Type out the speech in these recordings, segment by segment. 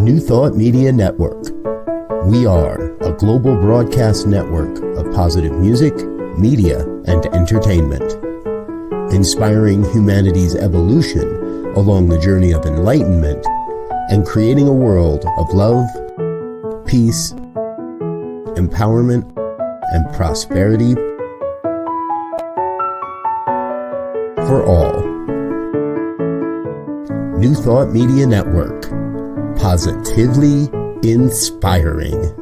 New Thought Media Network. We are a global broadcast network of positive music, media, and entertainment, inspiring humanity's evolution along the journey of enlightenment and creating a world of love, peace, empowerment, and prosperity for all. New Thought Media Network. Positively inspiring.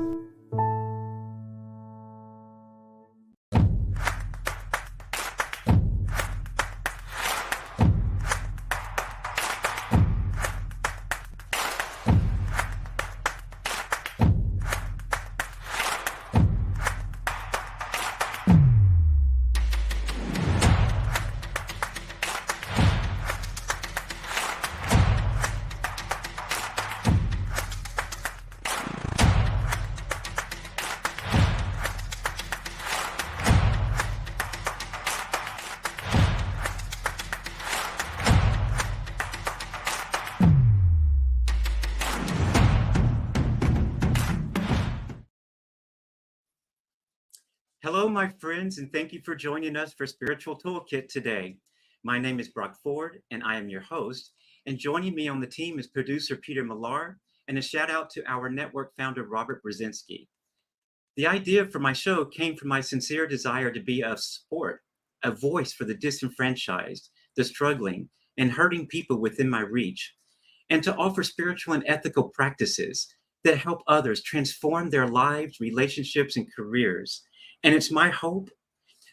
Hello, my friends, and thank you for joining us for Spiritual Toolkit today. My name is Brock Ford, and I am your host. And joining me on the team is producer Peter Millar, and a shout out to our network founder, Robert Brzezinski. The idea for my show came from my sincere desire to be of support, a voice for the disenfranchised, the struggling, and hurting people within my reach, and to offer spiritual and ethical practices that help others transform their lives, relationships, and careers. And it's my hope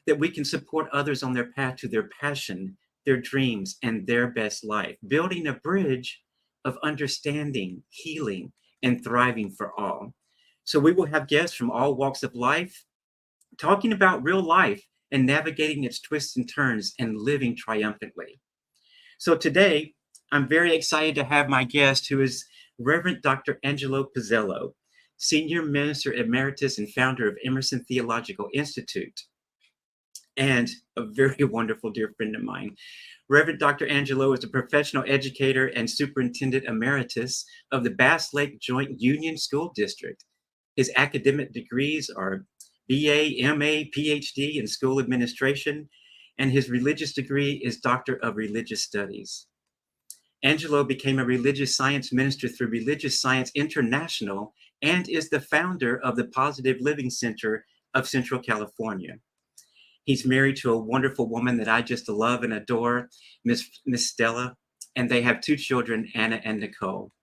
that we can support others on their path to their passion, their dreams, and their best life, building a bridge of understanding, healing, and thriving for all. So we will have guests from all walks of life talking about real life and navigating its twists and turns and living triumphantly. So today, I'm very excited to have my guest, who is Reverend Dr. Angelo Pizelo, Senior Minister Emeritus and founder of Emerson Theological Institute, and a very wonderful dear friend of mine. Reverend Dr. Angelo is a professional educator and Superintendent Emeritus of the Bass Lake Joint Union School District. His academic degrees are BA, MA, PhD in School Administration, and his religious degree is Doctor of Religious Studies. Angelo became a religious science minister through Religious Science International and is the founder of the Positive Living Center of Central California. He's married to a wonderful woman that I just love and adore, Miss Stella, and they have two children, Anna and Nicole.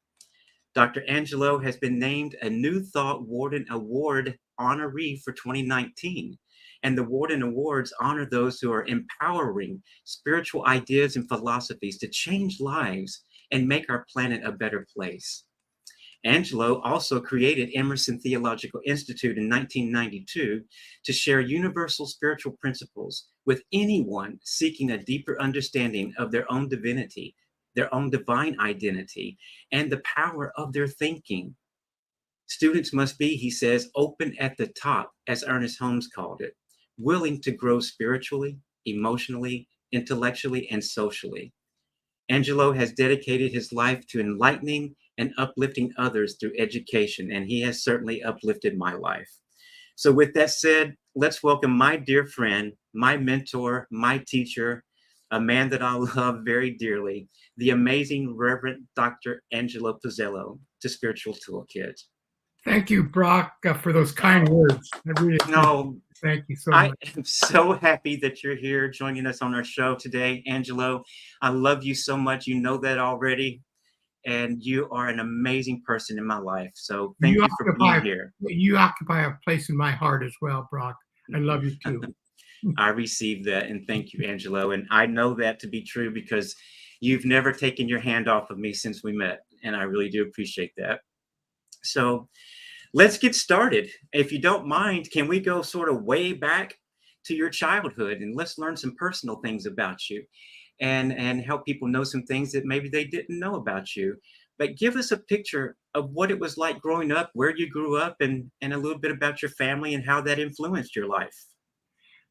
Dr. Angelo has been named a New Thought Warden Award honoree for 2019. And the Warden Awards honor those who are empowering spiritual ideas and philosophies to change lives and make our planet a better place. Angelo also created Emerson Theological Institute in 1992 to share universal spiritual principles with anyone seeking a deeper understanding of their own divinity, their own divine identity, and the power of their thinking. Students must be, he says, open at the top, as Ernest Holmes called it, willing to grow spiritually, emotionally, intellectually, and socially. Angelo has dedicated his life to enlightening and uplifting others through education, and he has certainly uplifted my life. So with that said, let's welcome my dear friend, my mentor, my teacher, a man that I love very dearly, the amazing Reverend Dr. Angelo Pizelo to Spiritual Toolkit. Thank you, Brock, for those kind words. I really thank you so much. I am so happy that you're here joining us on our show today, Angelo. I love you so much. You know that already. And you are an amazing person in my life. So thank you for being here. You occupy a place in my heart as well, Brock. I love you too. I received that, and thank you, Angelo. And I know that to be true because you've never taken your hand off of me since we met. And I really do appreciate that. So let's get started. If you don't mind, can we go sort of way back to your childhood and let's learn some personal things about you and help people know some things that maybe they didn't know about you. But give us a picture of what it was like growing up, where you grew up, and a little bit about your family and how that influenced your life.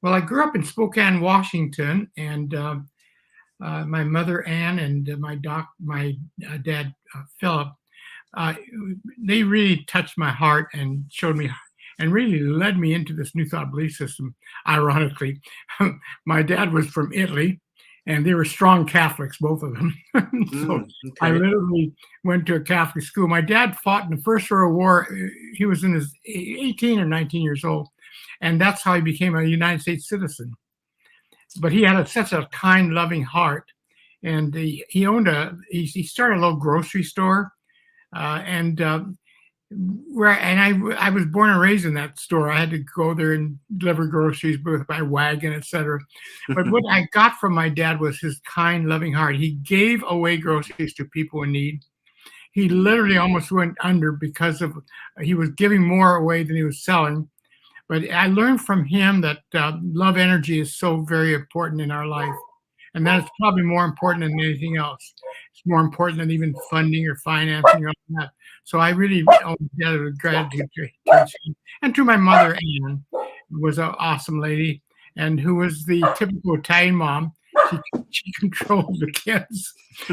Well, I grew up in Spokane, Washington, and my mother, Ann, and my dad, Philip, they really touched my heart and showed me and really led me into this New Thought belief system. Ironically, my dad was from Italy, and they were strong Catholics, both of them. So I literally went to a Catholic school. My dad fought in the First World War. He was in his 18 or 19 years old, and that's how he became a United States citizen. But he had such a kind, loving heart, and he owned he started a little grocery store, I was born and raised in that store. I had to go there and deliver groceries with my wagon, etc. But what I got from my dad was his kind, loving heart. He gave away groceries to people in need. He literally almost went under because he was giving more away than he was selling. But I learned from him that love energy is so very important in our life. And that is probably more important than anything else. It's more important than even funding or financing or that. So I really owe gratitude to him. And to my mother, Anne, who was an awesome lady and who was the typical Italian mom. She controlled the kids.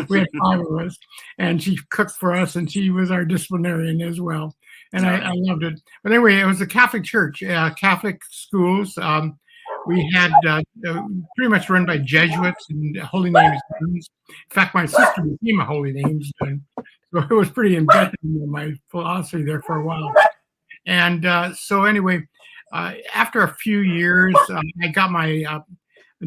We had 5 of us, and she cooked for us, and she was our disciplinarian as well. And I loved it. But anyway, it was a Catholic church, Catholic schools. We had pretty much run by Jesuits and holy names. In fact, my sister became a holy names. So it was pretty embedded in my philosophy there for a while. And so anyway, after a few years, I got my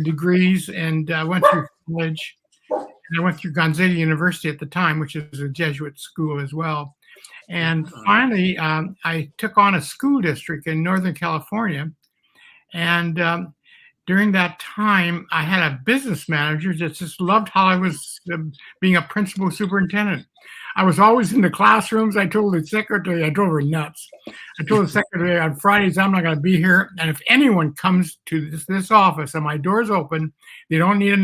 degrees and went through college. And I went through Gonzaga University at the time, which is a Jesuit school as well. And finally, I took on a school district in Northern California. And during that time, I had a business manager that just loved how I was being a principal superintendent. I was always in the classrooms. I told the secretary, I drove her nuts. I told the secretary on Fridays, I'm not going to be here. And if anyone comes to this office and my door's open, they don't need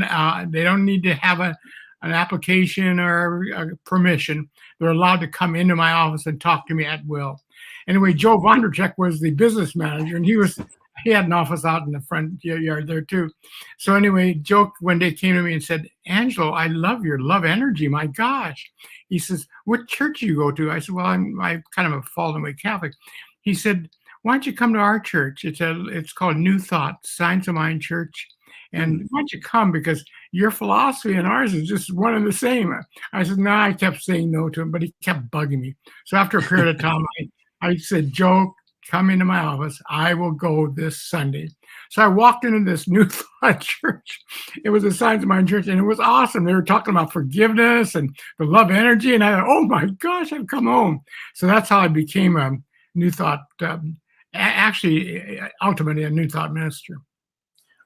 to have an application or a permission. They're allowed to come into my office and talk to me at will. Anyway, Joe Vonderchek was the business manager, and he had an office out in the front yard there too. So anyway, Joe one day came to me and said, Angelo, I love your love energy. My gosh. He says, what church do you go to? I said, well, I'm kind of a fallen away Catholic. He said, why don't you come to our church? It's called New Thought, Science of Mind Church. And why don't you come? Because your philosophy and ours is just one and the same. I said, no, I kept saying no to him, but he kept bugging me. So after a period of time, I said, Joe, come into my office. I will go this Sunday. So I walked into this New Thought church. It was a Science of Mind church, and it was awesome. They were talking about forgiveness and the love energy, and I thought, oh my gosh, I've come home. So that's how I became a New Thought, ultimately a New Thought minister.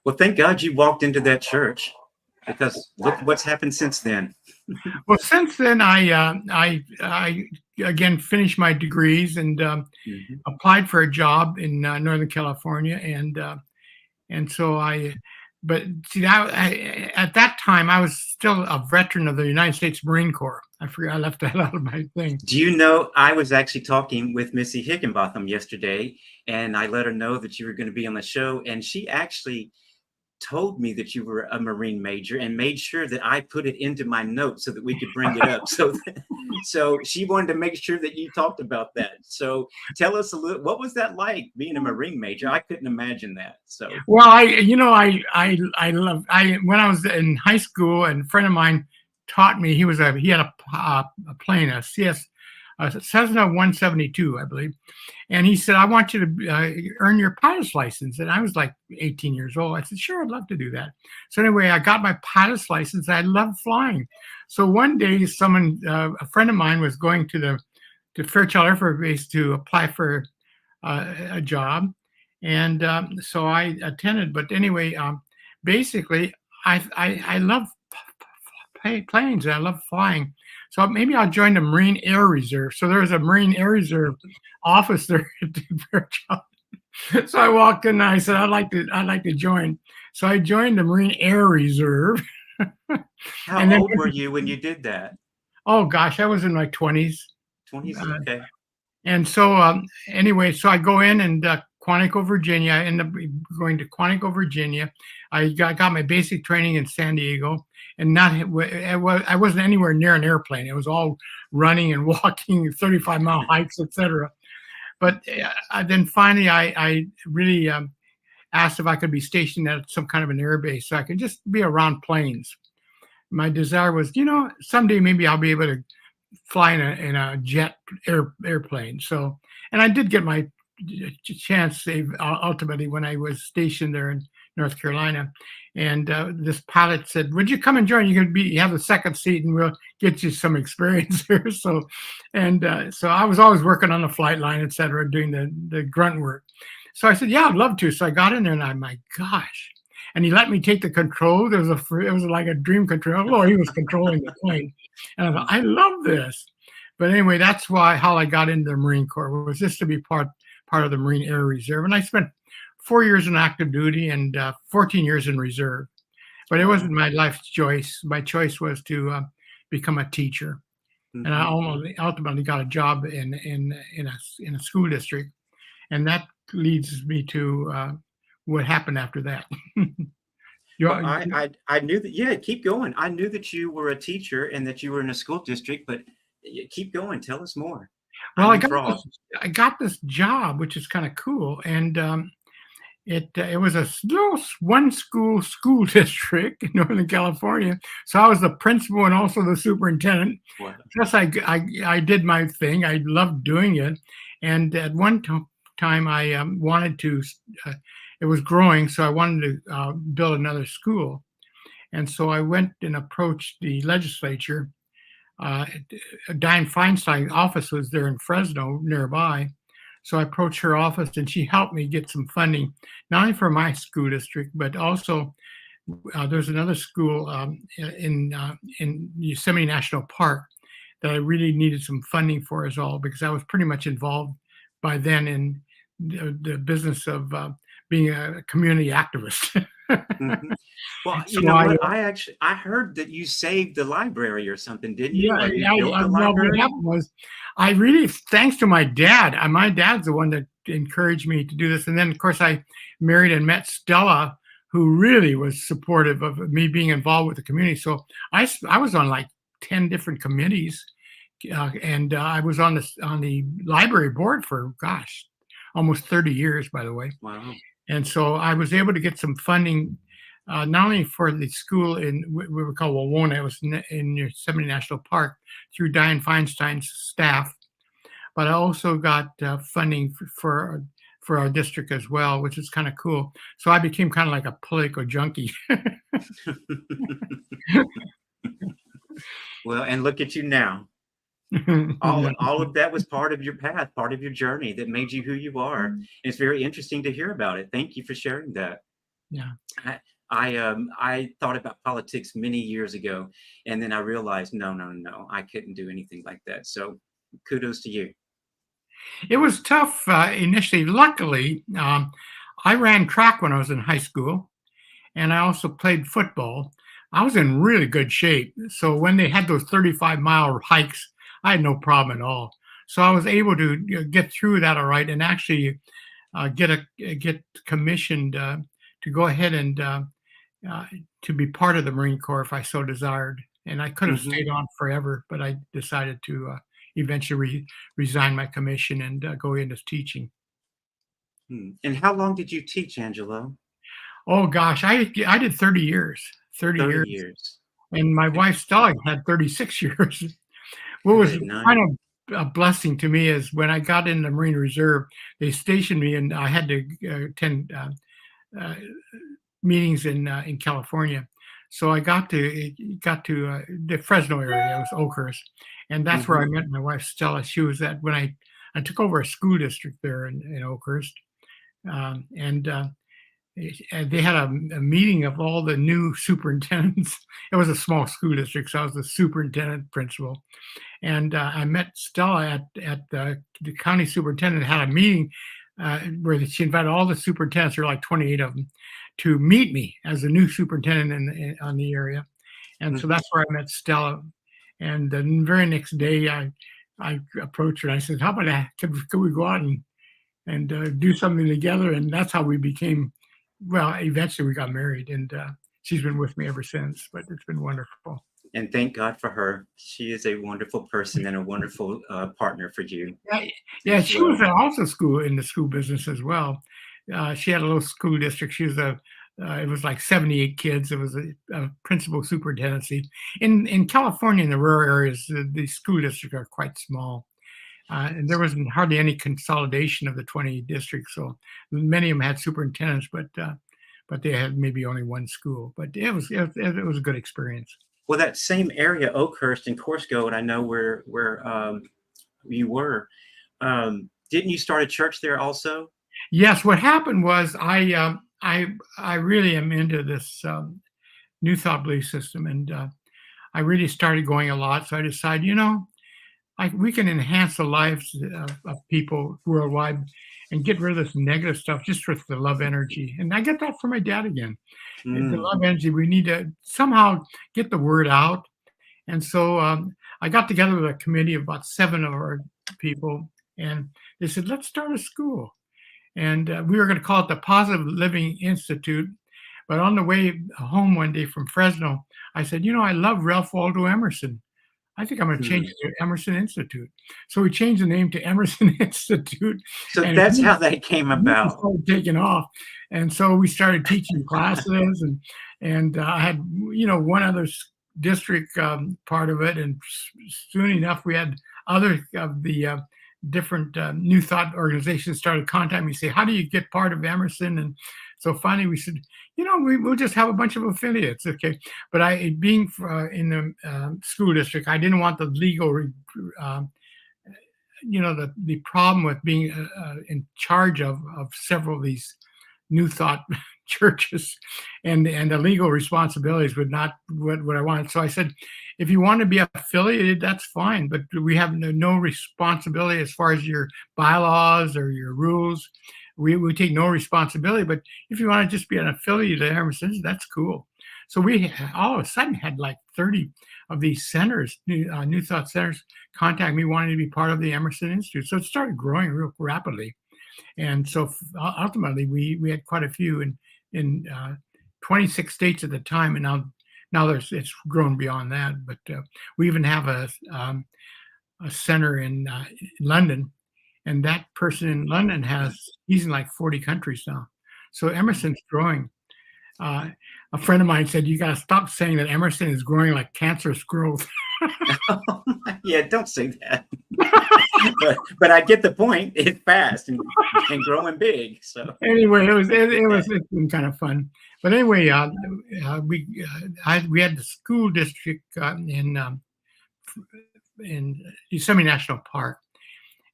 Well, thank God you walked into that church, because look what's happened since then. Well, since then, I again finished my degrees and applied for a job in Northern California, and so but see, at that time I was still a veteran of the United States Marine Corps. I forgot, I left that out of my thing. Do you know, I was actually talking with Missy Higginbotham yesterday, and I let her know that you were going to be on the show, and she actually told me that you were a Marine major and made sure that I put it into my notes so that we could bring it up. So she wanted to make sure that you talked about that. So tell us a little, what was that like being a Marine major? I couldn't imagine that. So well, when I was in high school, and a friend of mine taught me. He had a plane, a Cessna 172, I believe. And he said, I want you to earn your pilot's license. And I was like 18 years old. I said, sure, I'd love to do that. So anyway, I got my pilot's license. I love flying. So one day, a friend of mine was going to Fairchild Air Force Base to apply for a job. And so I attended. But anyway, basically, I love planes and I love flying. So maybe I'll join the Marine Air Reserve. So there's a Marine Air Reserve office there at the Fairchild. So I walked in and I said, I'd like to join. So I joined the Marine Air Reserve. How old were you when you did that? Oh gosh, I was in my 20s. 20s, okay. And so anyway, so I go in and Quantico, Virginia. I ended up going to Quantico, Virginia. I got my basic training in San Diego, and I wasn't anywhere near an airplane. It was all running and walking, 35-mile hikes, etc. But then finally, I really asked if I could be stationed at some kind of an air base so I could just be around planes. My desire was, someday maybe I'll be able to fly in a jet airplane. So, and I did get my chance ultimately when I was stationed there in North Carolina. And this pilot said, "Would you come and join? You have the second seat, and we'll get you some experience here." So, so I was always working on the flight line, et cetera, doing the grunt work. So I said, "Yeah, I'd love to." So I got in there, and I'm like, "Gosh!" And he let me take the control. It was like a dream control. Oh, he was controlling the plane, and I thought, "I love this." But anyway, that's how I got into the Marine Corps, was just to be part of the Marine Air Reserve. And I spent 4 years in active duty and 14 years in reserve. But it wasn't my life's choice. My choice was to become a teacher. Mm-hmm. And I ultimately got a job in a school district. And that leads me to what happened after that. Well, I knew that. Yeah, keep going. I knew that you were a teacher and that you were in a school district, but keep going. Tell us more. Well, I got this job, which is kind of cool, and it was a little one school district in Northern California. So I was the principal and also the superintendent. Wow. Plus, I did my thing. I loved doing it, and at one time I wanted to. It was growing, so I wanted to build another school, and so I went and approached the legislature. Dianne Feinstein's office was there in Fresno nearby. So I approached her office and she helped me get some funding, not only for my school district, but also there's another school in Yosemite National Park that I really needed some funding for as well, because I was pretty much involved by then in the business of being a community activist. Mm-hmm. Well, you know what? I heard that you saved the library or something, didn't you? Yeah, You built the library? what happened was, I really, thanks to my dad, my dad's the one that encouraged me to do this. And then, of course, I married and met Stella, who really was supportive of me being involved with the community. So I was on like 10 different committees, and I was on the library board for, gosh, almost 30 years, by the way. Wow. And so I was able to get some funding, not only for the school in what we call Wawona, it was in Yosemite National Park, through Dianne Feinstein's staff, but I also got funding for our district as well, which is kind of cool. So I became kind of like a political junkie. Well, and look at you now. All of that was part of your path, part of your journey that made you who you are. And it's very interesting to hear about it. Thank you for sharing that. Yeah. I thought about politics many years ago, and then I realized, no, I couldn't do anything like that. So kudos to you. It was tough initially. Luckily, I ran track when I was in high school, and I also played football. I was in really good shape. So when they had those 35-mile hikes, I had no problem at all. So I was able to get through that all right, and actually get commissioned to go ahead and to be part of the Marine Corps if I so desired. And I could have stayed on forever, but I decided to eventually resign my commission and go into teaching. And how long did you teach, Angelo? Oh gosh, I did 30 years. 30 years. And my wife Stella had 36 years. What was kind of a blessing to me is when I got in the Marine Reserve, they stationed me and I had to attend meetings in California. So I got to the Fresno area. It was Oakhurst, and that's where I met my wife Stella. She was at when I took over a school district there in Oakhurst, and they had a meeting of all the new superintendents. It was a small school district, so I was the superintendent principal, and I met Stella at the county superintendent had a meeting where she invited all the superintendents, there were like 28 of them, to meet me as a new superintendent on the area. And so that's where I met Stella. And the very next day, I approached her and I said, "How about that? Could we go out do something together. And that's how we became, well, eventually we got married, and she's been with me ever since, but it's been wonderful. And thank God for her. She is a wonderful person and a wonderful partner for you. Yeah, she was also in the school business as well. She had a little school district. She was it was like 78 kids. It was a principal superintendency. In California, in the rural areas, the school districts are quite small. And there wasn't hardly any consolidation of the 20 districts. So many of them had superintendents, but they had maybe only one school. But it was a good experience. Well, that same area, Oakhurst and Corsco, and I know where you were. Didn't you start a church there also? Yes. What happened was I really am into this New Thought belief system, and I really started going a lot. So I decided, we can enhance the lives of people worldwide and get rid of this negative stuff just with the love energy. And I get that from my dad again. The love energy, we need to somehow get the word out. And so I got together with a committee of about 7 of our people, and they said, let's start a school. And we were going to call it the Positive Living Institute. But on the way home one day from Fresno, I said, I love Ralph Waldo Emerson. I think I'm going to change it to Emerson Institute. So we changed the name to Emerson Institute. So that's how that came about. Started taking off. And so we started teaching classes, and I had, one other district part of it. And soon enough, we had other of the different New Thought organizations started contacting me, say, how do you get part of Emerson? And so finally we said, we'll just have a bunch of affiliates. Okay. But being in the school district, I didn't want the legal, the problem with being in charge of several of these New Thought churches, and the legal responsibilities would not what I wanted. So I said, if you want to be affiliated, that's fine, but we have no responsibility as far as your bylaws or your rules. We take no responsibility, but if you want to just be an affiliate of Emerson, that's cool. So we all of a sudden had like 30 of these centers, New Thought centers, contact me wanting to be part of the Emerson Institute. So it started growing real rapidly. And so ultimately we had quite a few in 26 states at the time, and now it's grown beyond that. But we even have a center in London, and that person in London he's in like 40 countries now. So Emerson's growing. A friend of mine said, you got to stop saying that Emerson is growing like cancerous growth. Yeah, don't say that. but I get the point. It's fast and growing big. So anyway, it's been kind of fun. But anyway, we had the school district in Yosemite National Park,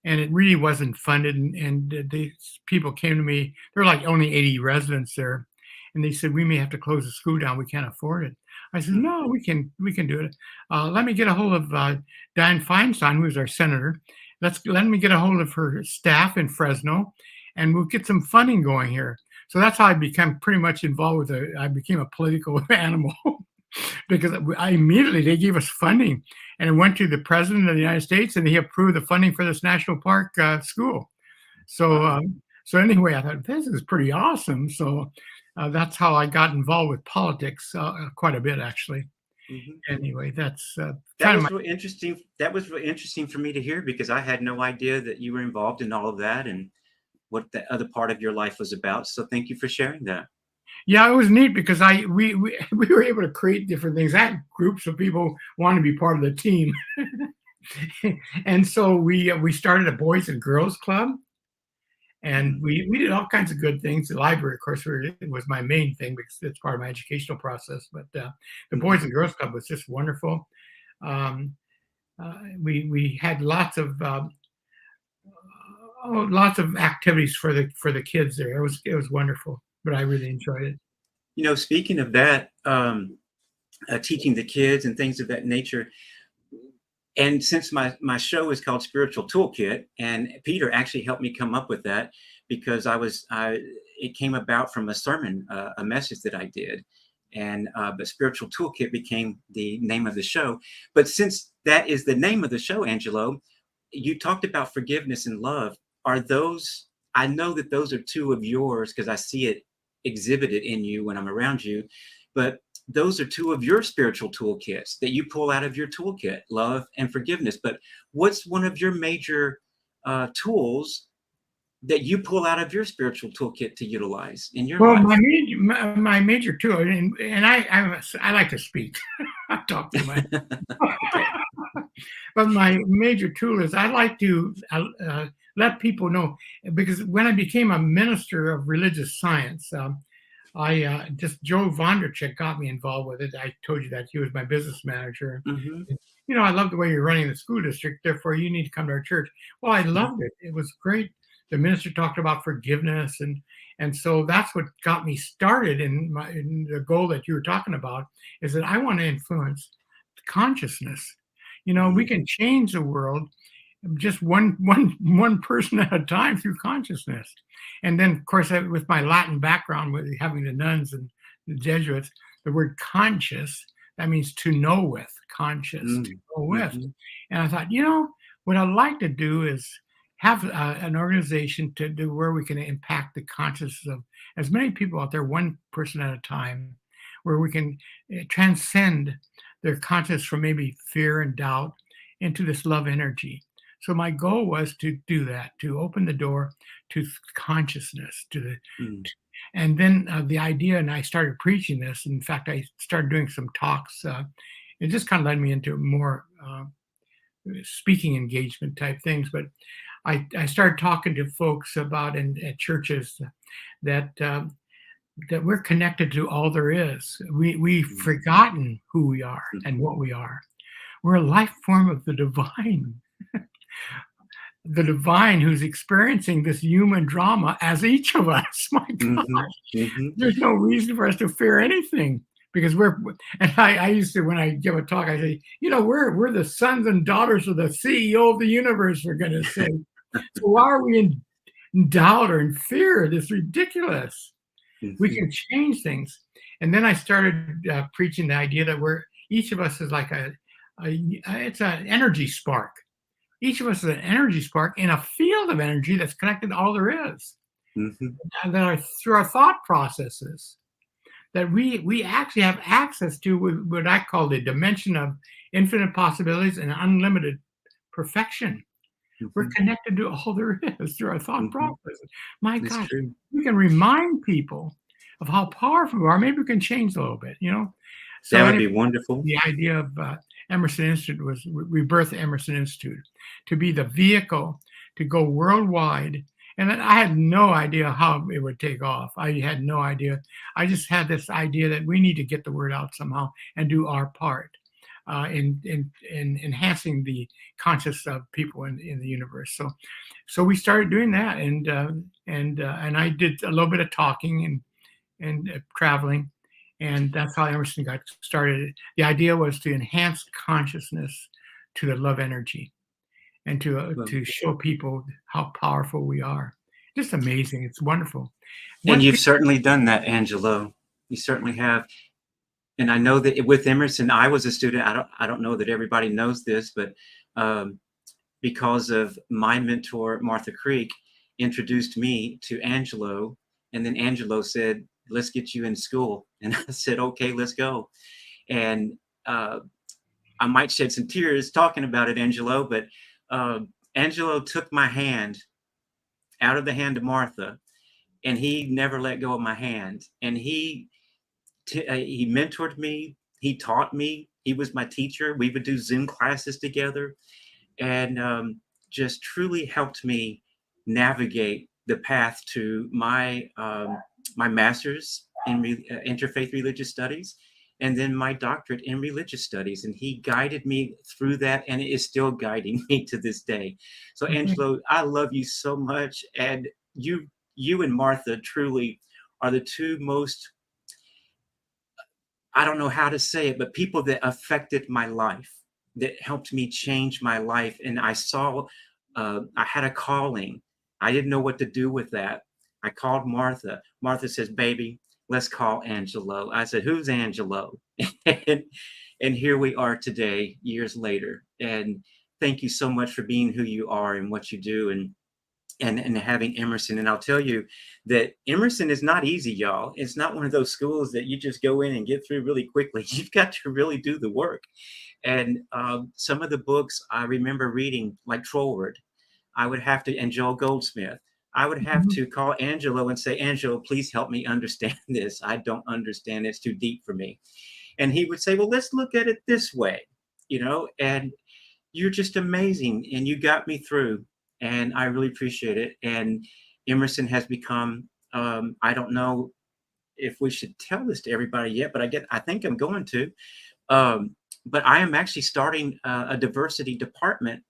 and it really wasn't funded. And the people came to me. There were like only 80 residents there, and they said, we may have to close the school down. We can't afford it. I said, no, we can do it. Let me get a hold of Dianne Feinstein, who's our senator. Let me get a hold of her staff in Fresno, and we'll get some funding going here. So that's how I became pretty much involved with I became a political animal because they gave us funding, and it went to the president of the United States, and he approved the funding for this national park school. So anyway, I thought this is pretty awesome. So that's how I got involved with politics quite a bit, actually. Mm-hmm. Anyway, that was really interesting. That was really interesting for me to hear, because I had no idea that you were involved in all of that and what the other part of your life was about. So thank you for sharing that. Yeah, it was neat because we were able to create different things. I had groups of people wanting to be part of the team, and so we started a boys and girls club. And we did all kinds of good things. The library, of course, was my main thing because it's part of my educational process. But the Boys and Girls Club was just wonderful. We had lots of activities for the kids there. It was wonderful, but I really enjoyed it. Speaking of that, teaching the kids and things of that nature. And since my show is called Spiritual Toolkit, and Peter actually helped me come up with that, because it came about from a sermon, a message that I did, and but Spiritual Toolkit became the name of the show. But since that is the name of the show, Angelo, you talked about forgiveness and love. Are those I know that those are two of yours because I see it exhibited in you when I'm around you. But those are two of your spiritual toolkits that you pull out of your toolkit, love and forgiveness. But what's one of your major tools that you pull out of your spiritual toolkit to utilize in your Well, life? my major tool, and I like to speak. I talk too much. Okay. But my major tool is I like to let people know, because when I became a minister of religious science, I just Joe Vonderchik got me involved with it. I told you that he was my business manager. Mm-hmm. I love the way you're running the school district. Therefore, you need to come to our church. Well, I loved it. It was great. The minister talked about forgiveness, and so that's what got me started in the goal that you were talking about. Is that I want to influence consciousness. We can change the world just one person at a time through consciousness. And then, of course, with my Latin background, with having the nuns and the Jesuits, the word conscious, that means to know with, conscious, to know with. Mm-hmm. And I thought, what I'd like to do is have an organization to do where we can impact the consciousness of as many people out there, one person at a time, where we can transcend their conscious from maybe fear and doubt into this love energy. So my goal was to do that, to open the door to consciousness, and then the idea, and I started preaching this. In fact, I started doing some talks. It just kind of led me into more speaking engagement type things. But I started talking to folks about at churches that we're connected to all there is. We've forgotten who we are and what we are. We're a life form of the divine. The divine who's experiencing this human drama as each of us. My God, there's no reason for us to fear anything, because and I used to, when I give a talk, I say, we're the sons and daughters of the CEO of the universe, for goodness sake. So why are we in doubt or in fear? This is ridiculous. We can change things. And then I started preaching the idea that each of us is like it's an energy spark. Each of us is an energy spark in a field of energy that's connected to all there is. And that through our thought processes, that we actually have access to what I call the dimension of infinite possibilities and unlimited perfection. We're connected to all there is through our thought processes. My God, we can remind people of how powerful we are. Maybe we can change a little bit, So that would be wonderful. The idea of Emerson Institute was Rebirth Emerson Institute, to be the vehicle to go worldwide. And I had no idea how it would take off. I had no idea. I just had this idea that we need to get the word out somehow and do our part in enhancing the consciousness of people in the universe. So we started doing that, and I did a little bit of talking and traveling. And that's how Emerson got started. The idea was to enhance consciousness to the love energy, and to show people how powerful we are. Just amazing. It's wonderful. And you've certainly done that, Angelo. You certainly have. And I know that with Emerson, I was a student. I don't know that everybody knows this, but because of my mentor, Martha Creek, introduced me to Angelo. And then Angelo said, let's get you in school. And I said, okay, let's go. And I might shed some tears talking about it, Angelo, but Angelo took my hand out of the hand of Martha, and he never let go of my hand. And he mentored me. He taught me. He was my teacher. We would do Zoom classes together, and just truly helped me navigate the path to my master's in interfaith religious studies, and then my doctorate in religious studies. And he guided me through that, and it is still guiding me to this day. So Angelo, I love you so much. And you and Martha truly are the two most, I don't know how to say it, but people that affected my life, that helped me change my life. And I saw, I had a calling. I didn't know what to do with that. I called Martha. Martha says, baby, let's call Angelo. I said, who's Angelo? And here we are today, years later. And thank you so much for being who you are and what you do. And and having Emerson. And I'll tell you that Emerson is not easy, y'all. It's not one of those schools that you just go in and get through really quickly. You've got to really do the work. And some of the books I remember reading, like Trollward, I would have to, and Joel Goldsmith, I would have to call Angelo and say, Angelo, please help me understand this. I don't understand. It's too deep for me. And he would say, well, let's look at it this way, and you're just amazing. And you got me through. And I really appreciate it. And Emerson has become, I don't know if we should tell this to everybody yet, but I think I'm going to. But I am actually starting a diversity department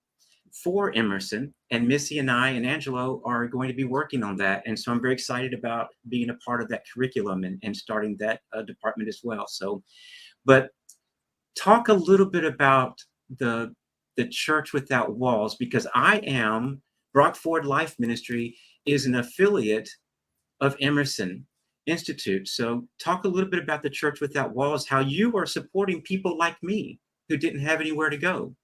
for Emerson, and Missy and I and Angelo are going to be working on that. And so I'm very excited about being a part of that curriculum and starting that department as well. So, but talk a little bit about the Church Without Walls, because Brock Ford Life Ministry is an affiliate of Emerson Institute. So talk a little bit about the Church Without Walls, how you are supporting people like me who didn't have anywhere to go.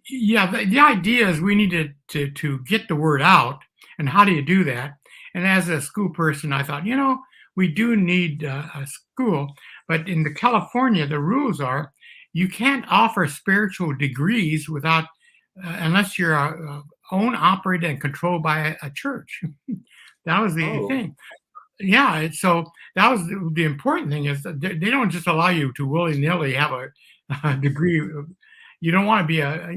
Yeah, the idea is we need to get the word out. And how do you do that? And as a school person, I thought, we do need a school. But in California, the rules are you can't offer spiritual degrees without, unless you're owned, operated, and controlled by a church. That was the thing. Yeah, so that was the important thing, is that they don't just allow you to willy-nilly have a degree. You don't want to be a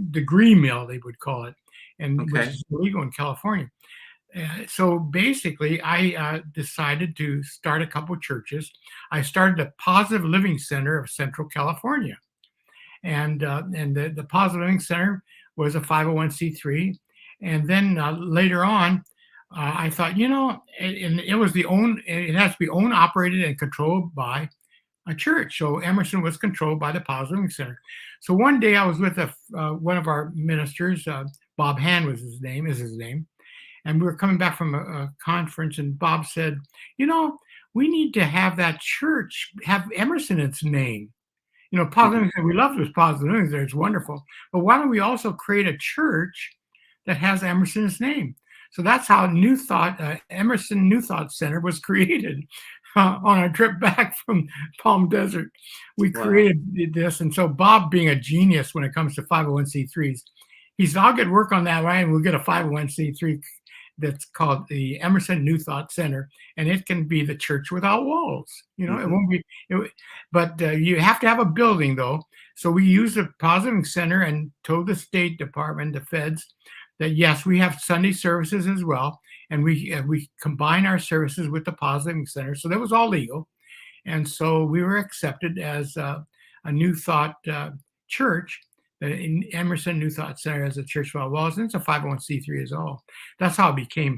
degree mill, they would call it, and which is illegal in California. So basically, I decided to start a couple churches. I started the Positive Living Center of Central California, and the Positive Living Center was a 501c3. And then later on, I thought, it has to be owned, operated, and controlled by a church. So Emerson was controlled by the Positive Living Center. So one day I was with one of our ministers, Bob Hand is his name, and we were coming back from a conference, and Bob said, we need to have that church have Emerson in its name. Positive, we love this Positive Living Center, it's wonderful. But why don't we also create a church that has Emerson in its name? So that's how Emerson New Thought Center was created. On our trip back from Palm Desert, we created this. And so Bob, being a genius when it comes to 501c3s, he said, I'll get work on that, right? And we'll get a 501c3 that's called the Emerson New Thought Center. And it can be the Church Without Walls. It won't be, but you have to have a building, though. So we used the Positive Center and told the State Department, the feds, that yes, we have Sunday services as well. And we combine our services with the Positive Center. So that was all legal. And so we were accepted as a New Thought church, the Emerson New Thought Center, as a Church Without Walls. And it's a 501c3 as well. That's how it became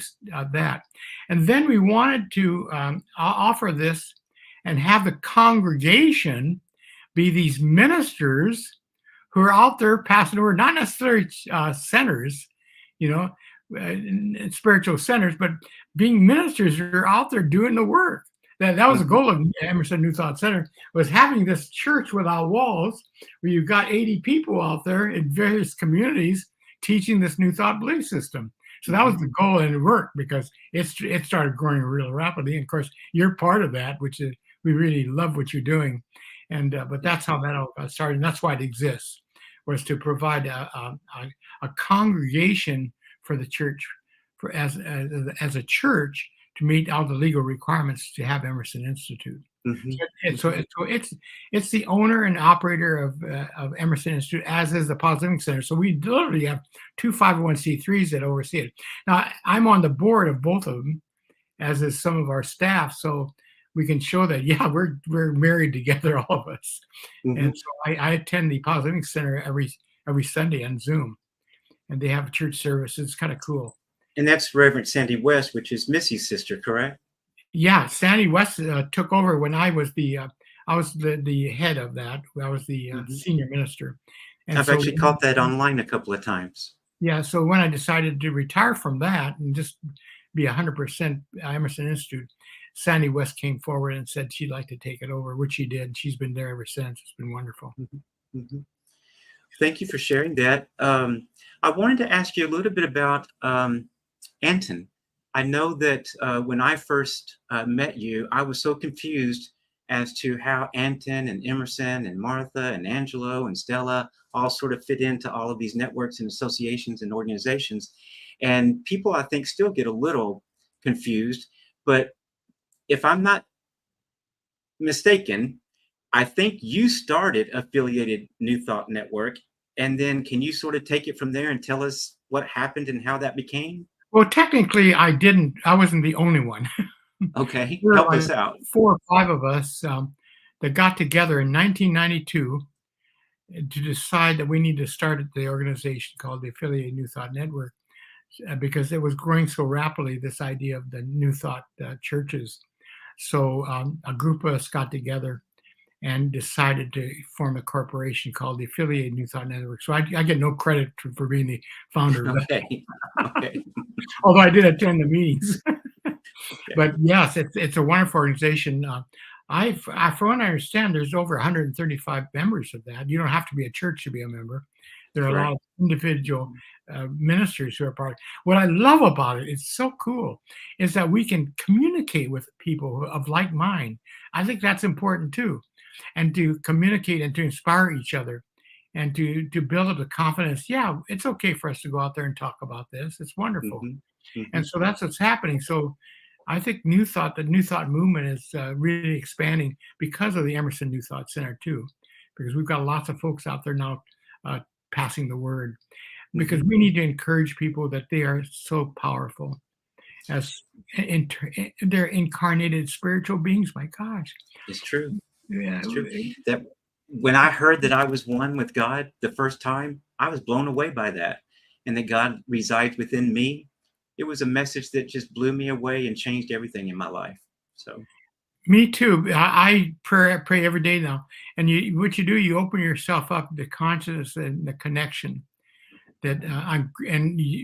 that. And then we wanted to offer this and have the congregation be these ministers who are out there passing the word, not necessarily centers, spiritual centers, but being ministers who are out there doing the work. That was the goal of Emerson New Thought Center, was having this church without walls, where you've got 80 people out there in various communities teaching this New Thought belief system. So that was the goal, and it worked because it started growing real rapidly. And of course, you're part of that, which is, we really love what you're doing. And but that's how that all got started, and that's why it exists, was to provide a congregation for the church, as a church, to meet all the legal requirements to have Emerson Institute. So it's the owner and operator of Emerson Institute, as is the Positive Living Center. So we literally have two 501c3s that oversee it. Now, I'm on the board of both of them, as is some of our staff. So we can show that, yeah, we're married together, all of us. And so I attend the Positive Living Center every Sunday on Zoom, and they have a church service. It's kind of cool. And that's Reverend Sandy West, which is Missy's sister, correct? Yeah, Sandy West took over when I was the head of that. I was the senior minister. And I've actually caught that online a couple of times. Yeah, so when I decided to retire from that and just be 100% Emerson Institute, Sandy West came forward and said she'd like to take it over, which she did. She's been there ever since. It's been wonderful. Thank you for sharing that. I wanted to ask you a little bit about Anton. I know that when I first met you, I was so confused as to how Anton and Emerson and Martha and Angelo and Stella all sort of fit into all of these networks and associations and organizations. And people, I think, still get a little confused. But if I'm not mistaken, I think you started Affiliated New Thought Network. And then can you sort of take it from there and tell us what happened and how that became? Well, technically, I didn't. I wasn't the only one. Okay, There were help like us out. 4 or 5 of us that got together in 1992 to decide that we need to start the organization called the Affiliated New Thought Network because it was growing so rapidly, this idea of the New Thought churches. So a group of us got together and decided to form a corporation called the Affiliated New Thought Network. So I get no credit for being the founder of that, Okay, okay, although I did attend the meetings. okay. But yes, it's a wonderful organization. From what I understand, there's over 135 members of that. You don't have to be a church to be a member. There are a lot Right. of individual ministers who are part. What I love about it, it's so cool, is that we can communicate with people of like mind. I think that's important too, and to communicate and to inspire each other, and to build up the confidence. Yeah, it's okay for us to go out there and talk about this. It's wonderful. Hmm. Hmm. And so that's what's happening. So I think the New Thought movement is really expanding because of the Emerson New Thought Center too, because we've got lots of folks out there now uh, passing the word. Because Hmm. we need to encourage people that they are so powerful as they're incarnated spiritual beings. My gosh, It's true. yeah, It's true. That when I heard that I was one with God the first time, I was blown away by that, and that God resides within me. It was a message that just blew me away and changed everything in my life. So, me too. I pray every day now, and what you do, you open yourself up to consciousness and the connection that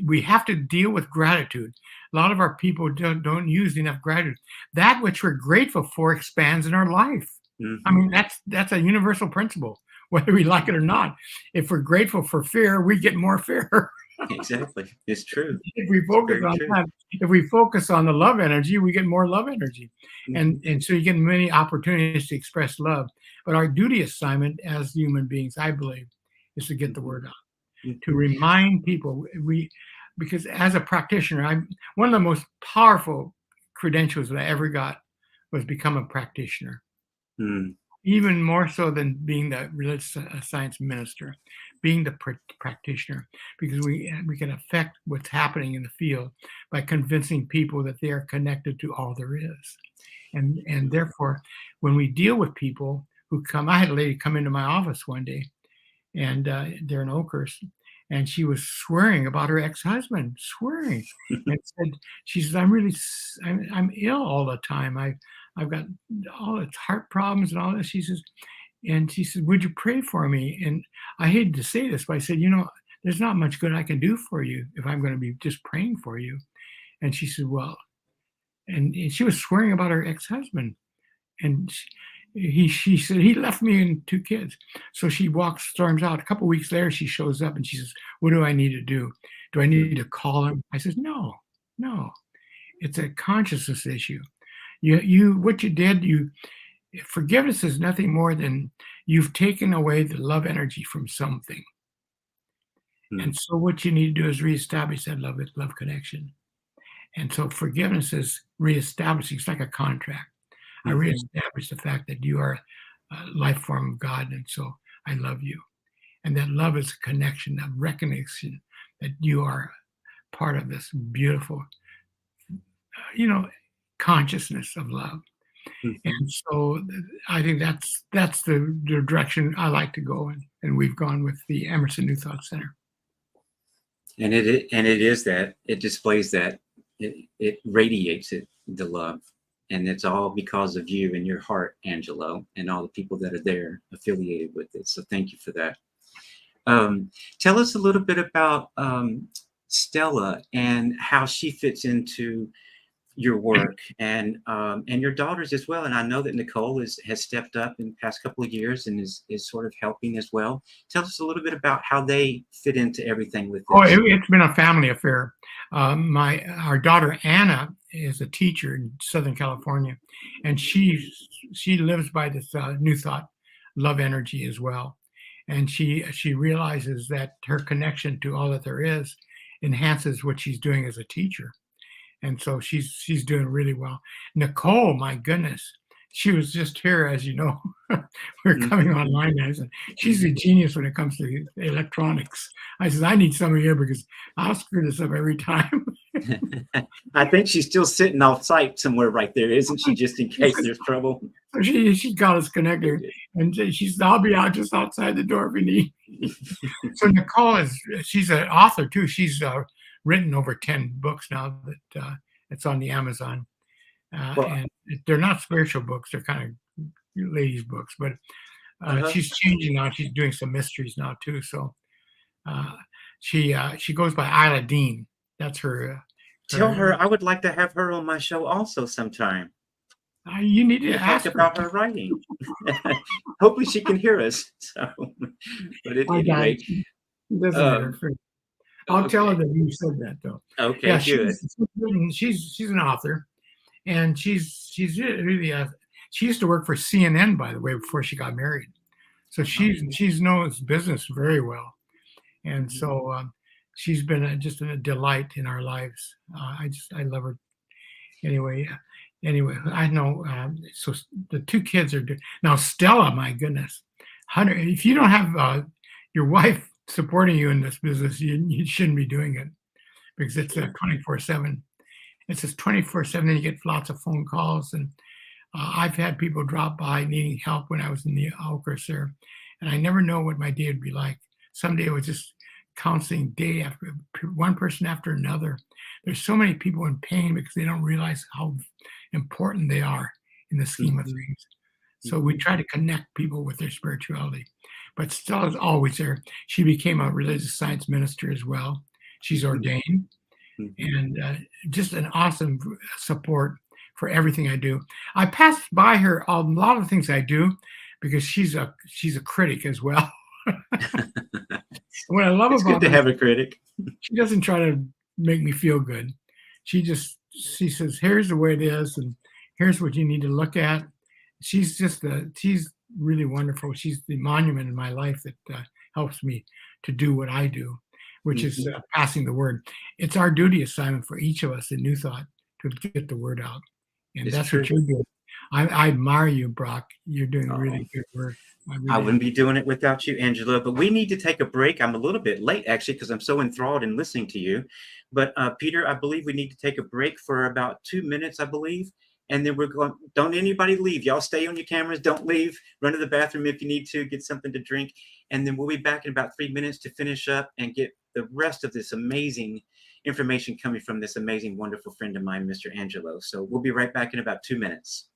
we have to deal with gratitude. A lot of our people don't use enough gratitude. That which we're grateful for expands in our life. I hmm, mean, that's a universal principle, whether we like it or not. If we're grateful for fear, we get more fear. exactly, it's true. If we It's focus very on true. that, if we focus on the love energy, we get more love energy, Hmm. and so you get many opportunities to express love. But our duty assignment as human beings, I believe, is to get the Hmm. word out, to Hmm. remind people because as a practitioner, one of the most powerful credentials that I ever got was become a practitioner, Hmm. even more so than being the religious science minister, being the practitioner, because we can affect what's happening in the field by convincing people that they are connected to all there is, and therefore, when we deal with people who come, I had a lady come into my office one day, and they're in Oakhurst, and she was swearing about her ex-husband, swearing, and said, she says, I'm ill all the time. I've got all this heart problems and all this. She says, and she said, would you pray for me? And I hated to say this, but I said, there's not much good I can do for you if I'm going to be just praying for you. And she said, well, and she was swearing about her ex-husband, and she said he left me and 2 kids. So she storms out. A couple of weeks later, she shows up and she says, "What do I need to do? Do I need to call him?" I says, "No, no. It's a consciousness issue. What you did. Forgiveness is nothing more than you've taken away the love energy from something, Hmm. and so what you need to do is reestablish that love connection. And so forgiveness is reestablishing. It's like a contract. I Hmm. reestablish the fact that you are a life form of God, and so I love you. And that love is a connection, a recognition that you are part of this beautiful, you know, consciousness of love. Hmm. And so I think that's the direction I like to go in, and we've gone with the Emerson New Thought Center. And it is that it displays that it radiates the love, and it's all because of you and your heart, Angelo, and all the people that are there affiliated with it. So thank you for that. Tell us a little bit about Stella and how she fits into your work and your daughters as well. And I know that Nicole has stepped up in the past couple of years and is sort of helping as well. Tell us a little bit about how they fit into everything with this. Oh, it's been a family affair. Our daughter Anna is a teacher in Southern California, and she lives by this New Thought love energy as well. And she realizes that her connection to all that there is enhances what she's doing as a teacher. And so she's doing really well. Nicole, my goodness, she was just here, as you know. We're coming online now. She's a genius when it comes to electronics. I said, I need some of you because I'll screw this up every time. I think she's still sitting off site somewhere right there, isn't she? Just in case there's trouble. So she got us connected, and I'll be out just outside the door if you need. So Nicole she's an author too. She's written over 10 books now that it's on the Amazon. And they're not spiritual books. They're kind of ladies' books, but she's changing now. She's doing some mysteries now too. So she goes by Isla Dean. That's her. Tell her I would like to have her on my show also sometime. You need to talk about her writing. Hopefully she can hear us. So, but anyway, doesn't matter. I'll tell her that you said that though. Okay, yeah, good. She's an author, and she's really she used to work for CNN, by the way, before she got married. So she knows business very well, and so she's been just a delight in our lives. I love her. Anyway, I know. So the two kids are now. Stella, my goodness, Hunter. If you don't have your wife supporting you in this business, you shouldn't be doing it, because it's 24/7. It's just 24/7, and you get lots of phone calls. And I've had people drop by needing help when I was in the Oakers there, and I never know what my day would be like. Someday it was just counseling day after one person after another. There's so many people in pain because they don't realize how important they are in the scheme of things. So we try to connect people with their spirituality. But Stella's always there. She became a religious science minister as well. She's ordained, and just an awesome support for everything I do. I passed by her a lot of things I do because she's a critic as well. What I love it's about good to her, have a critic. She doesn't try to make me feel good. She says, here's the way it is, and here's what you need to look at. She's really wonderful. She's the monument in my life that helps me to do what I do, which is passing the word. It's our duty assignment for each of us in New Thought to get the word out. And that's true. What you're doing. I admire you, Brock. You're doing really good work. I wouldn't be doing it without you, Angelo. But we need to take a break. I'm a little bit late, actually, because I'm so enthralled in listening to you. But Peter, I believe we need to take a break for about 2 minutes, I believe. And then we're going, don't anybody leave. Y'all stay on your cameras. Don't leave. Run to the bathroom if you need to. Get something to drink. And then we'll be back in about 3 minutes to finish up and get the rest of this amazing information coming from this amazing, wonderful friend of mine, Mr. Angelo. So we'll be right back in about 2 minutes.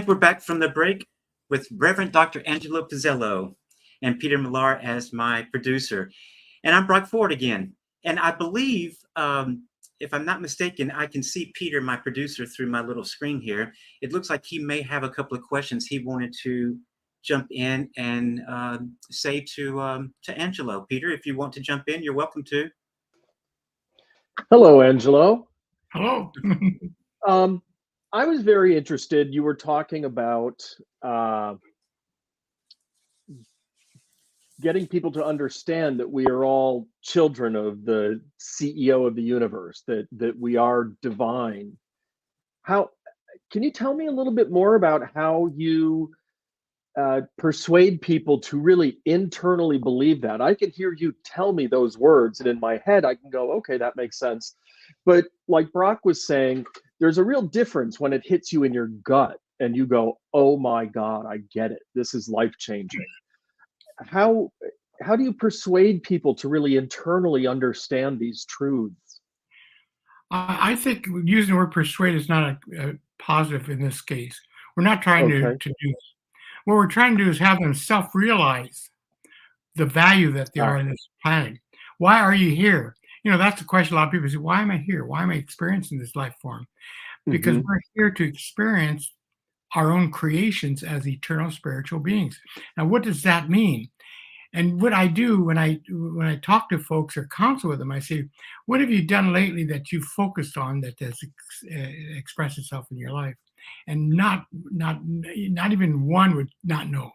we're back from the break with Reverend Dr. Angelo Pizelo and Peter Millar as my producer. And I'm Brock Ford again. And I believe, if I'm not mistaken, I can see Peter, my producer, through my little screen here. It looks like he may have a couple of questions he wanted to jump in and say to Angelo. Peter, if you want to jump in, you're welcome to. Hello, Angelo. Hello. I was very interested. You were talking about getting people to understand that we are all children of the CEO of the universe, that we are divine. How can you tell me a little bit more about how you persuade people to really internally believe that? I can hear you tell me those words, and in my head, I can go, okay, that makes sense. But like Brock was saying, there's a real difference when it hits you in your gut and you go, oh my God, I get it. This is life-changing. How do you persuade people to really internally understand these truths? I think using the word persuade is not a positive in this case. We're not trying to do it. What we're trying to do is have them self-realize the value that they are in this planet. Why are you here? You know, that's the question a lot of people say, why am I here? Why am I experiencing this life form? Because we're here to experience our own creations as eternal spiritual beings. Now, what does that mean? And what I do when I talk to folks or counsel with them, I say, what have you done lately that you focused on that has expressed itself in your life? And not even one would not know.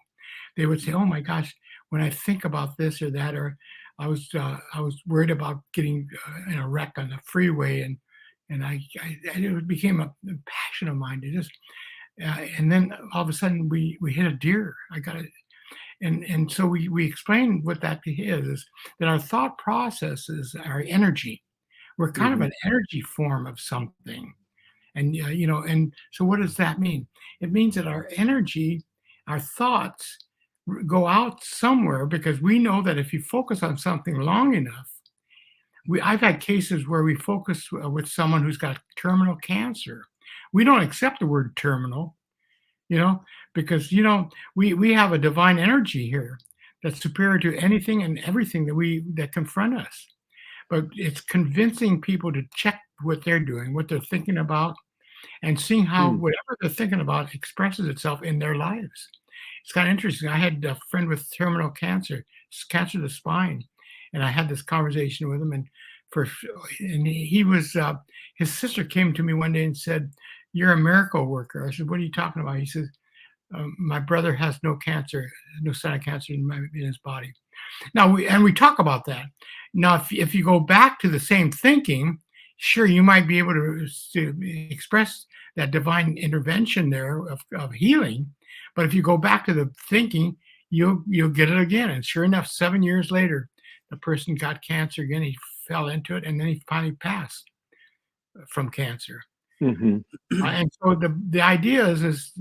They would say, oh my gosh, when I think about this or that, or I was worried about getting in a wreck on the freeway, and it became a passion of mine to just, and then all of a sudden we hit a deer. And so we explain what that is that our thought process is our energy. We're kind of an energy form of something. And, and so what does that mean? It means that our energy, our thoughts go out somewhere, because we know that if you focus on something long enough, I've had cases where we focus with someone who's got terminal cancer. We don't accept the word terminal, because, we have a divine energy here that's superior to anything and everything that confront us. But it's convincing people to check what they're doing, what they're thinking about, and seeing how whatever they're thinking about expresses itself in their lives. It's kind of interesting. I had a friend with terminal cancer of the spine, and I had this conversation with him. And he was his sister came to me one day and said, "You're a miracle worker." I said, "What are you talking about?" He says, "My brother has no cancer, no sign of cancer in his body." Now, we talk about that. Now, if you go back to the same thinking, sure, you might be able to express that divine intervention there of healing. But if you go back to the thinking, you'll get it again. And sure enough, 7 years later, the person got cancer again. He fell into it, and then he finally passed from cancer. And so the idea is,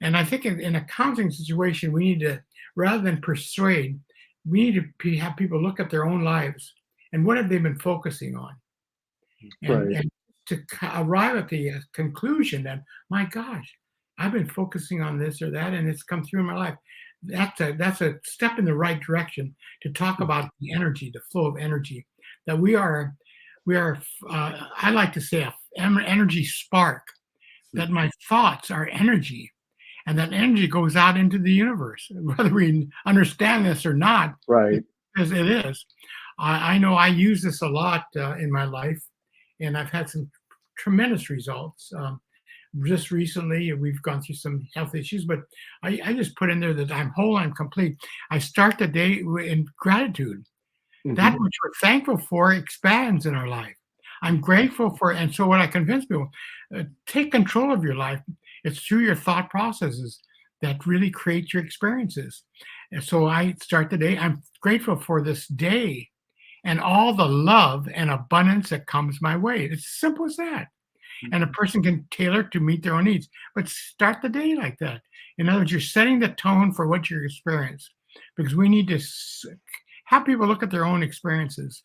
and I think in a counseling situation, we need to, rather than persuade, we need to have people look at their own lives and what have they been focusing on, and to arrive at the conclusion that, my gosh, I've been focusing on this or that, and it's come through in my life. That's a step in the right direction to talk about the energy, the flow of energy, that we are. I like to say an energy spark. That my thoughts are energy, and that energy goes out into the universe, whether we understand this or not. Right. As it is. I know I use this a lot in my life, and I've had some tremendous results. Just recently, we've gone through some health issues, but I just put in there that I'm whole, I'm complete. I start the day in gratitude. That which we're thankful for expands in our life. I'm grateful for, and so what I convince people, take control of your life. It's through your thought processes that really create your experiences. And so I start the day, I'm grateful for this day and all the love and abundance that comes my way. It's as simple as that. And a person can tailor to meet their own needs, but start the day like that. In other words, you're setting the tone for what you experience, because we need to have people look at their own experiences.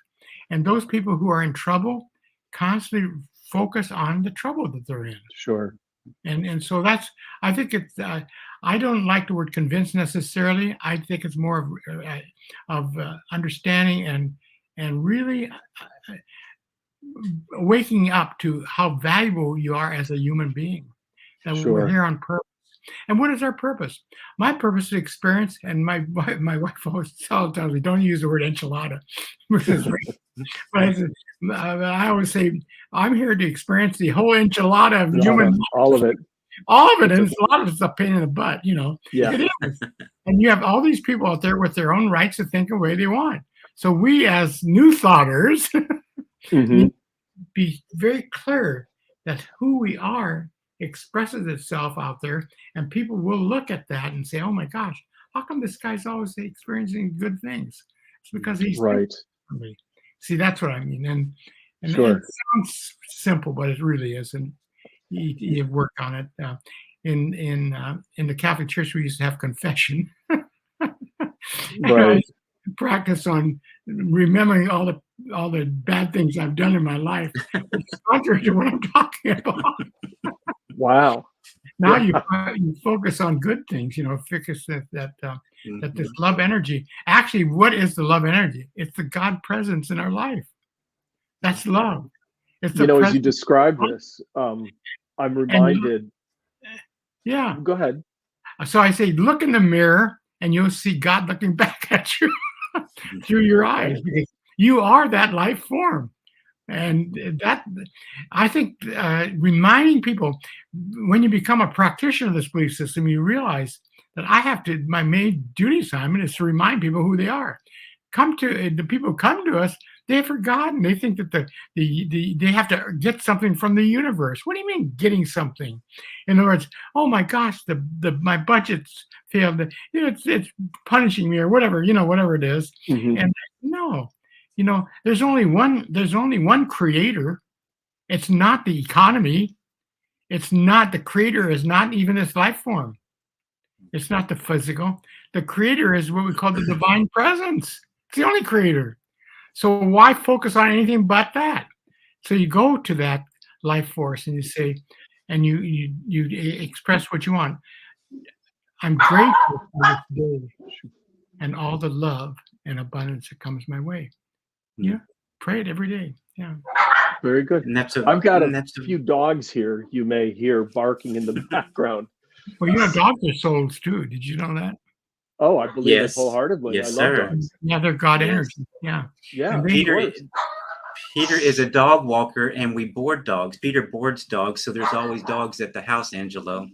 And those people who are in trouble constantly focus on the trouble that they're in. Sure. And so that's, I think it's, I don't like the word convince necessarily. I think it's more of understanding and really waking up to how valuable you are as a human being. That we're Sure. here on purpose. And what is our purpose? My purpose is experience, and my wife always tells me, don't use the word enchilada. But I always say, I'm here to experience the whole enchilada of human life. All of it. All of it, and a lot of it's a pain in the butt, Yeah. It is. And you have all these people out there with their own rights to think the way they want. So we, as new thoughters, hmm be very clear that who we are expresses itself out there, and people will look at that and say, "Oh my gosh, how come this guy's always experiencing good things?" It's because he's Right. me. See, that's what I mean, and Sure. it sounds simple, but it really isn't. You work on it. In the Catholic Church, we used to have confession. Right. Practice on remembering all the bad things I've done in my life. It's contrary to what I'm talking about. Wow. Now Yeah. you focus on good things. Focus that Mhm. this love energy. Actually, what is the love energy? It's the God presence in our life. That's love. It's the As you presence. describe this, I'm reminded. Yeah. Go ahead. So I say, look in the mirror, and you'll see God looking back at you through your eyes, because you are that life form. And that, I think, reminding people, when you become a practitioner of this belief system, you realize that my main duty assignment is to remind people who they are. The people who come to us, they've forgotten. They think that they have to get something from the universe. What do you mean getting something? In other words, oh my gosh, my budget's failed. It's punishing me, or whatever, whatever it is. hmm And no, there's only one creator. It's not the economy. It's not, the creator is not even this life form. It's not the physical. The creator is what we call the divine presence. It's the only creator. So why focus on anything but that? So you go to that life force and you say, and you express what you want. I'm grateful for this day and all the love and abundance that comes my way. Yeah, pray it every day. Yeah. Very good. And that's I've got and a that's few dogs here you may hear barking in the background. Well, dogs are souls too. Did you know that? Oh, I believe it Yes. wholeheartedly. Yes, I love sir. dogs. Yeah, they're God Yes. energy. Yeah. Yeah, And of they- course. Peter is a dog walker, and we board dogs. Peter boards dogs, so there's always dogs at the house, Angelo.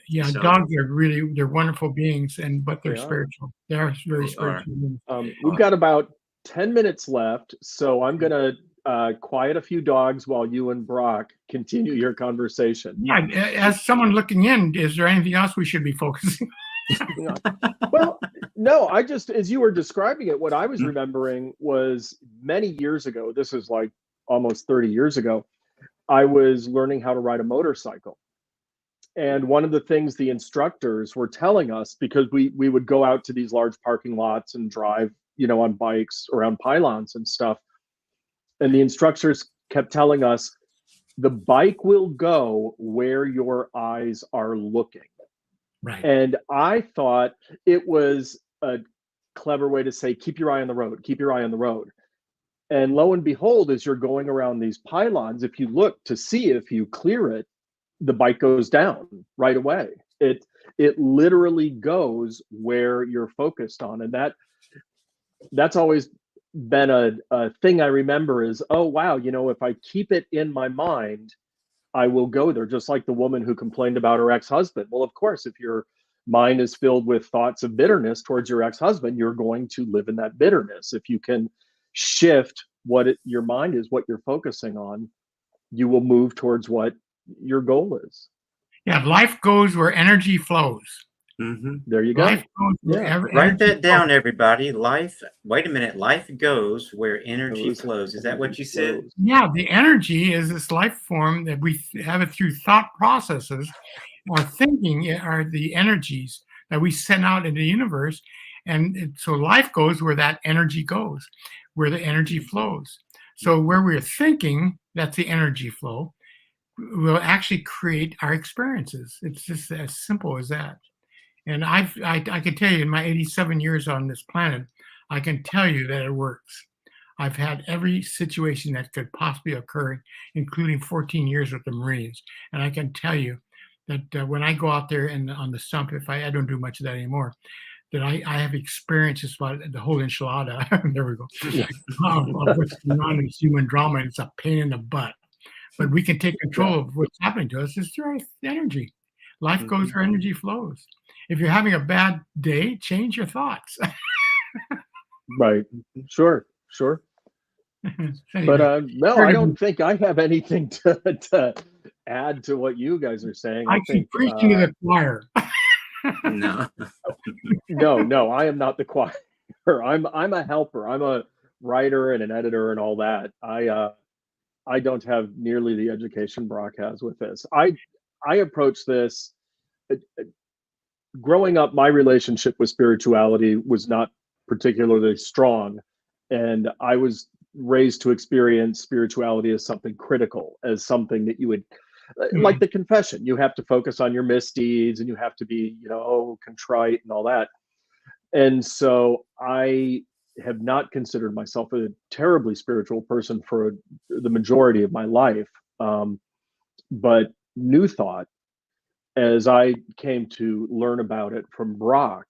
Yeah, So- dogs they're wonderful beings, but they're They are. spiritual. They are very They are. spiritual beings. We've got about 10 minutes left, so I'm going to quiet a few dogs while you and Brock continue your conversation. Yeah, as someone looking in, is there anything else we should be focusing on? Well, no, as you were describing it, what I was remembering was many years ago, this is like almost 30 years ago, I was learning how to ride a motorcycle. And one of the things the instructors were telling us, because we would go out to these large parking lots and drive, on bikes around pylons and stuff. And the instructors kept telling us, the bike will go where your eyes are looking. Right. And I thought it was a clever way to say, keep your eye on the road, keep your eye on the road. And lo and behold, as you're going around these pylons, if you look to see if you clear it, the bike goes down right away. It literally goes where you're focused on. And that's always been a thing I remember is, oh, wow, if I keep it in my mind, I will go there. Just like the woman who complained about her ex-husband. Well, of course, if your mind is filled with thoughts of bitterness towards your ex-husband, you're going to live in that bitterness. If you can shift your mind is, what you're focusing on, you will move towards what your goal is. Yeah, life goes where energy flows. Mm-hmm. There you go. Life goes where Write that down, everybody. Wait a minute. Life goes where energy flows. Is that what you said? Yeah, the energy is this life form that we have it through thought processes. Our thinking are the energies that we send out into the universe. And so life goes where that energy goes, where the energy flows. So where we're thinking, that's the energy flow. will actually create our experiences. It's just as simple as that. And I can tell you, in my 87 years on this planet, I can tell you that it works. I've had every situation that could possibly occur, including 14 years with the Marines. And I can tell you that when I go out there and on the stump, if I don't do much of that anymore, that I have experiences about the whole enchilada. There we go. Of what's going on in human drama, and it's a pain in the butt. But we can take control of what's happening to us. It's through our energy. Life goes where energy flows. If you're having a bad day, change your thoughts. Right. Sure. Anyway, But no, I don't think I have anything to add to what you guys are saying. I I keep think preaching to the choir. No. no, I am not the choir. I'm a helper. I'm a writer and an editor and all that. I don't have nearly the education Brock has with this. I approach this growing up. My relationship with spirituality was not particularly strong, and I was raised to experience spirituality as something critical, as something that you would like the confession. You have to focus on your misdeeds, and you have to be, contrite and all that. And so I have not considered myself a terribly spiritual person for the majority of my life. But New Thought, as I came to learn about it from Brock,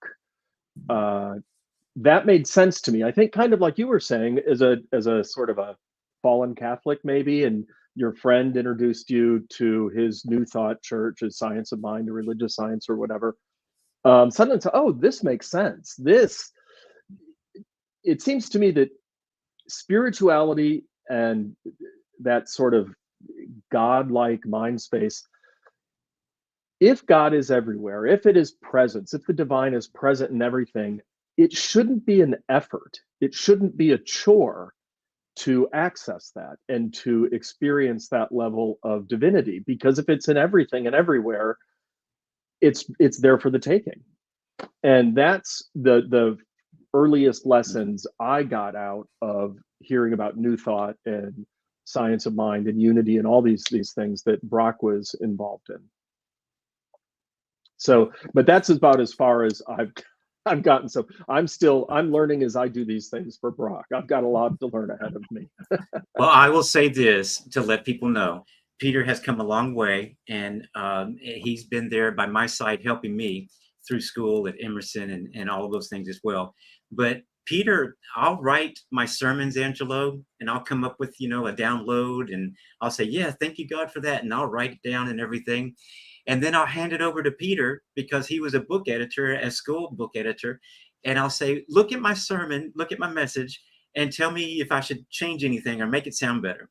that made sense to me. I think kind of like you were saying, as a sort of a fallen Catholic maybe, and your friend introduced you to his New Thought church, his Science of Mind or religious science or whatever. Suddenly, oh, this makes sense. It seems to me that spirituality and that sort of godlike mind space, if God is everywhere, if it is presence, if the divine is present in everything, it shouldn't be an effort. It shouldn't be a chore to access that and to experience that level of divinity, because if it's in everything and everywhere, it's there for the taking. And that's the earliest lessons I got out of hearing about New Thought and Science of Mind and Unity and all these things that Brock was involved in. So, but that's about as far as I've gotten. So I'm learning as I do these things for Brock. I've got a lot to learn ahead of me. Well, I will say this to let people know. Peter has come a long way, and he's been there by my side helping me through school at Emerson and all of those things as well. But Peter, I'll write my sermons, Angelo, and I'll come up with, a download, and I'll say, yeah, thank you, God, for that. And I'll write it down and everything. And then I'll hand it over to Peter, because he was a book editor, a school book editor. And I'll say, look at my sermon, look at my message, and tell me if I should change anything or make it sound better.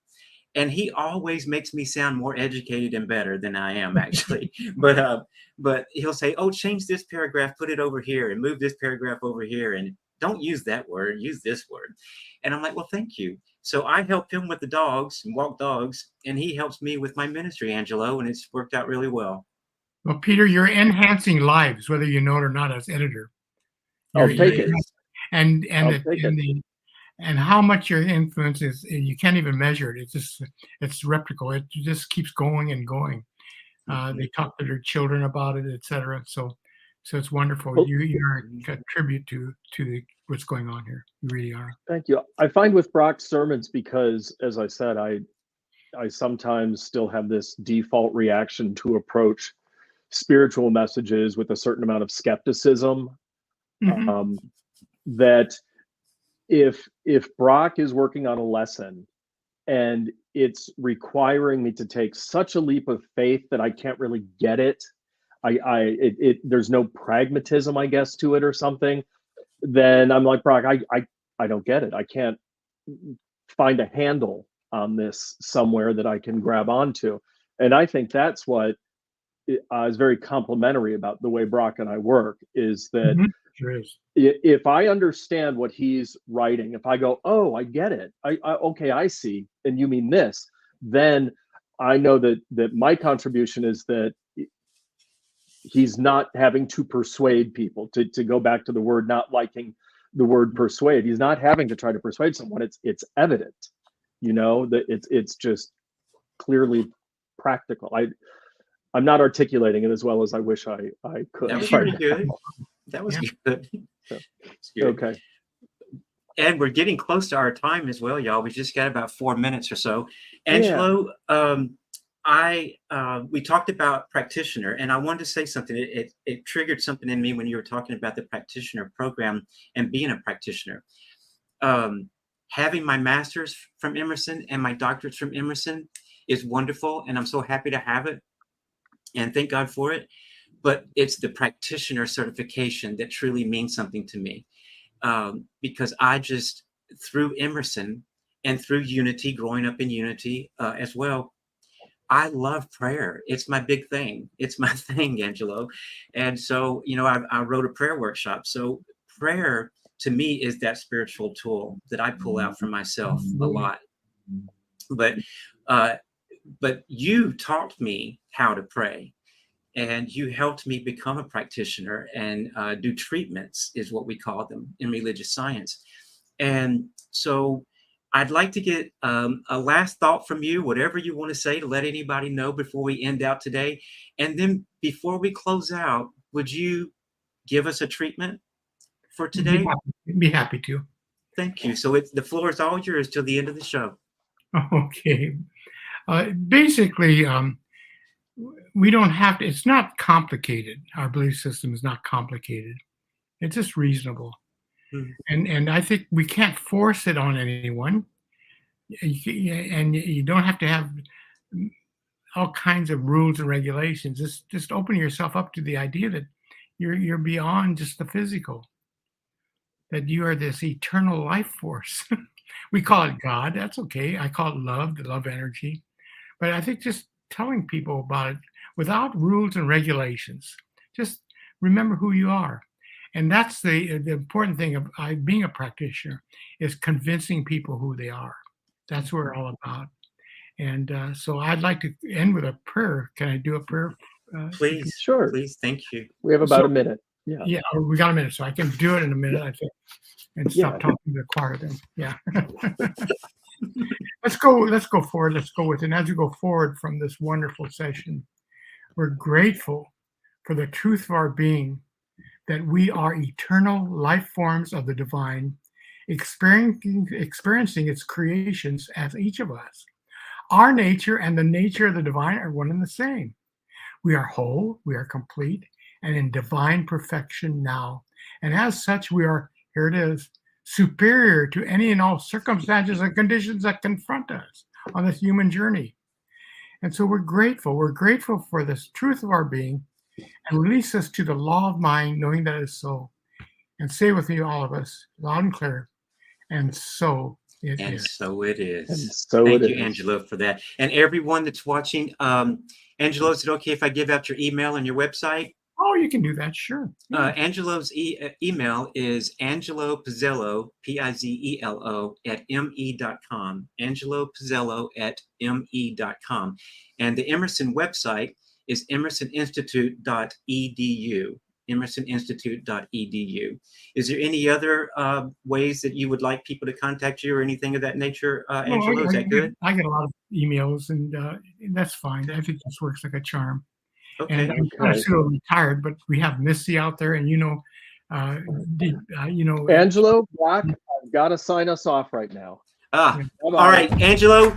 And he always makes me sound more educated and better than I am, actually. But he'll say, oh, change this paragraph, put it over here, and move this paragraph over here, and don't use that word, use this word. And I'm like, well, thank you. So I help him with the dogs and walk dogs, and he helps me with my ministry, Angelo, and it's worked out really well. Well, Peter, you're enhancing lives, whether you know it or not, as editor. I'll take it. And how much your influence is, you can't even measure it. It's replicable. It just keeps going and going. They talk to their children about it, etc. So it's wonderful. Well, You're a tribute to what's going on here. You really are. Thank you. I find with Brock's sermons, because as I said, I sometimes still have this default reaction to approach spiritual messages with a certain amount of skepticism. That if Brock is working on a lesson and it's requiring me to take such a leap of faith that I can't really get it, there's no pragmatism, I guess, to it or something, then I'm like, Brock, I don't get it. I can't find a handle on this somewhere that I can grab onto. And I think that's what is very complimentary about the way Brock and I work, is that Sure is. If I understand what he's writing, if I go, oh, I get it. Okay, I see. And you mean this, then I know that my contribution is that he's not having to persuade people, to go back to the word, not liking the word persuade. He's not having to try to persuade someone. It's evident, that it's just clearly practical. I'm not articulating it as well as I wish I could. That was right pretty good. now. That was Yeah. good. So, That's good. Okay. And we're getting close to our time as well, y'all. We just got about 4 minutes or so. Angelo, we talked about practitioner, and I wanted to say something. It triggered something in me when you were talking about the practitioner program and being a practitioner. Having my master's from Emerson and my doctorates from Emerson is wonderful, and I'm so happy to have it, and thank God for it. But it's the practitioner certification that truly means something to me, because I just, through Emerson and through Unity, growing up in Unity as well, I love prayer. It's my big thing. It's my thing, Angelo. And so, I wrote a prayer workshop. So prayer to me is that spiritual tool that I pull out for myself a lot. But you taught me how to pray, and you helped me become a practitioner and do treatments, is what we call them in religious science. And so I'd like to get a last thought from you, whatever you want to say to let anybody know before we end out today. And then before we close out, would you give us a treatment for today? Be happy to. Thank you. So the floor is all yours till the end of the show. Okay. Basically, we don't have to, it's not complicated. Our belief system is not complicated. It's just reasonable. And I think we can't force it on anyone. And you don't have to have all kinds of rules and regulations. Just open yourself up to the idea that you're beyond just the physical, that you are this eternal life force. We call it God. That's okay. I call it love, the love energy. But I think just telling people about it without rules and regulations, just remember who you are. And that's the important thing of being a practitioner, is convincing people who they are. That's what we're all about. And so I'd like to end with a prayer. Can I do a prayer? Please. Sure. Please. Thank you. We have about a minute. Yeah. Yeah, we got a minute, so I can do it in a minute, I think, and stop talking to the choir then. Yeah. Let's go forward. Let's go with it. And as we go forward from this wonderful session, we're grateful for the truth of our being, that we are eternal life forms of the divine, experiencing its creations as each of us. Our nature and the nature of the divine are one and the same. We are whole, we are complete, and in divine perfection now. And as such, we are, here it is, superior to any and all circumstances and conditions that confront us on this human journey. And so we're grateful. We're grateful for this truth of our being, and release us to the law of mind, knowing that it's so. And say with me, all of us, loud and clear, and so it and is. So it is. And so Thank it you, is. Angelo, for that. And everyone that's watching, Angelo, is it okay if I give out your email and your website? Oh, you can do that, sure. Angelo's email is Angelo Pizelo, Pizelo, @me.com. Angelo Pizelo @me.com. And the Emerson website is emersoninstitute.edu. emersoninstitute.edu. Is there any other ways that you would like people to contact you or anything of that nature, Angelo? Is that good? I get a lot of emails, and that's fine. I think this works like a charm. Okay. And I'm kind of still retired, but we have Missy out there, and Angelo, Brock, I've got to sign us off right now. All right, Angelo,